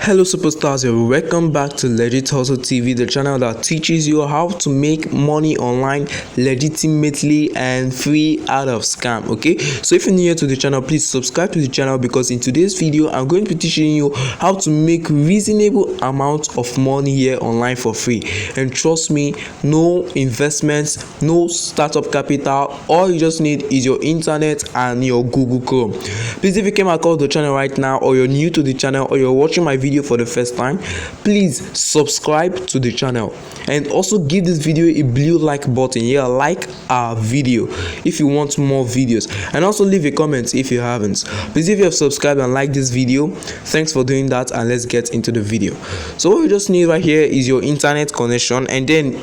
Hello superstars, and welcome back to Legit Hustle TV, the channel that teaches you how to make money online legitimately and free out of scam. Okay, so if you're new to the channel, please subscribe to the channel, because in today's video I'm going to be teaching you how to make reasonable amount of money here online for free. And trust me, no investments, no startup capital. All you just need is your internet and your Google Chrome. Please, if you came across the channel right now, or you're new to the channel, or you're watching my video for the first time, please subscribe to the channel and also give this video a blue like button. Yeah, like our video if you want more videos, and also leave a comment if you haven't. Please, if you have subscribed and liked this video, thanks for doing that, and let's get into the video. So what you just need right here is your internet connection and then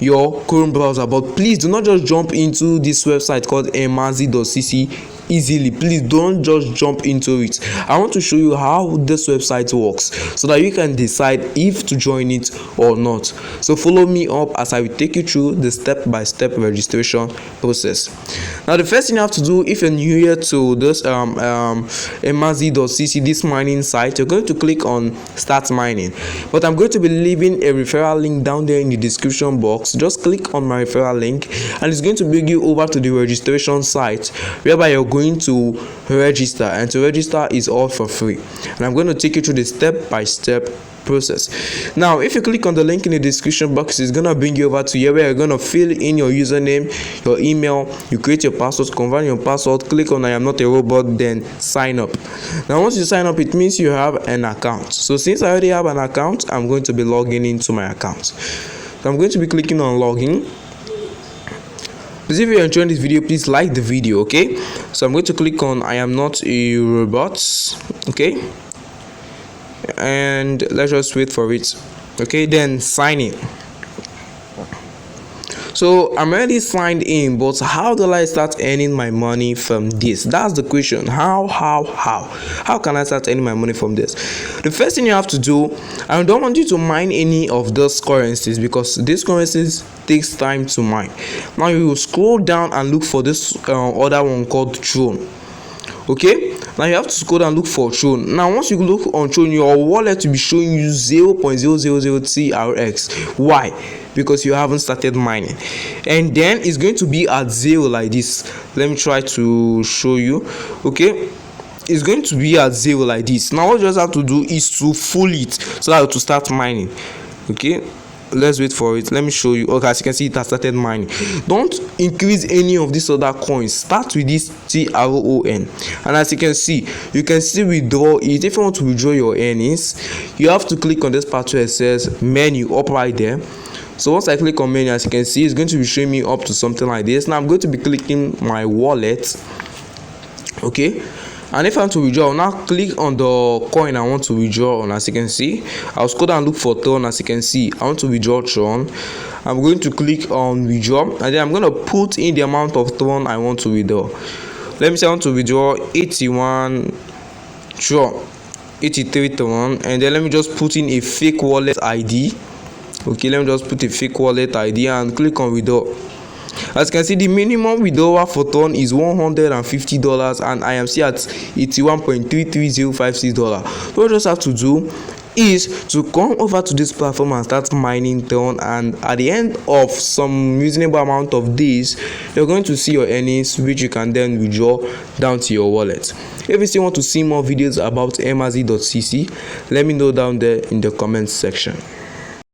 your Chrome browser. But please do not just jump into this website called emazi.cc easily. Please don't just jump into it. I want to show you how this website works so that you can decide if to join it or not. So follow me up as I will take you through the step-by-step registration process. Now, the first thing you have to do, if you're new here to this emazi.cc, this mining site, you're going to click on start mining. But I'm going to be leaving a referral link down there in the description box. Just click on my referral link and it's going to bring you over to the registration site, whereby you're going to register, and to register is all for free. And I'm going to take you through the step-by-step process. Now, if you click on the link in the description box, it's gonna bring you over to here where you're gonna fill in your username, your email, you create your password, confirm your password, click on I am not a robot, then sign up. Now, once you sign up, it means you have an account. So since I already have an account, I'm going to be logging into my account. So I'm going to be clicking on login. Please, if you're enjoying this video, please like the video. Okay, so I'm going to click on I am not a robot. Okay, and let's just wait for it. Okay, then sign in. So I'm already signed in, but how do I start earning my money from this? That's the question. How can I start earning my money from this? The first thing you have to do, I don't want you to mine any of those currencies, because these currencies takes time to mine. Now you will scroll down and look for this other one called Tron. Okay, now you have to scroll down and look for Tron. Now once you look on Tron, your wallet will be showing you 0.000 TRX. Why? Because you haven't started mining, and then it's going to be at zero like this. Let me try to show you. Okay, it's going to be at zero like this. Now what you just have to do is to full it so that to start mining. Okay, let's wait for it. Let me show you. Okay, as you can see, it has started mining. Don't increase any of these other coins. Start with this TRON, and as you can see withdraw it. If you want to withdraw your earnings, you have to click on this part where it says menu up right there. So once I click on menu, as you can see, it's going to be showing me up to something like this. Now I'm going to be clicking my wallet. Okay, and if I want to withdraw, I'll now click on the coin I want to withdraw on. As you can see, I'll scroll down and look for Tron. As you can see, I want to withdraw Tron. I'm going to click on withdraw, and then I'm going to put in the amount of Tron I want to withdraw. Let me say I want to withdraw 81 Tron, 83 Tron, and then let me just put in a fake wallet ID. Okay, let me just put a fake wallet ID and click on withdraw. As you can see, the minimum withdrawal for Tron is $150, and I am still at $81.33056. What you just have to do is to come over to this platform and start mining Tron, and at the end of some reasonable amount of days, you're going to see your earnings, which you can then withdraw down to your wallet. If you still want to see more videos about emazi.cc, let me know down there in the comment section.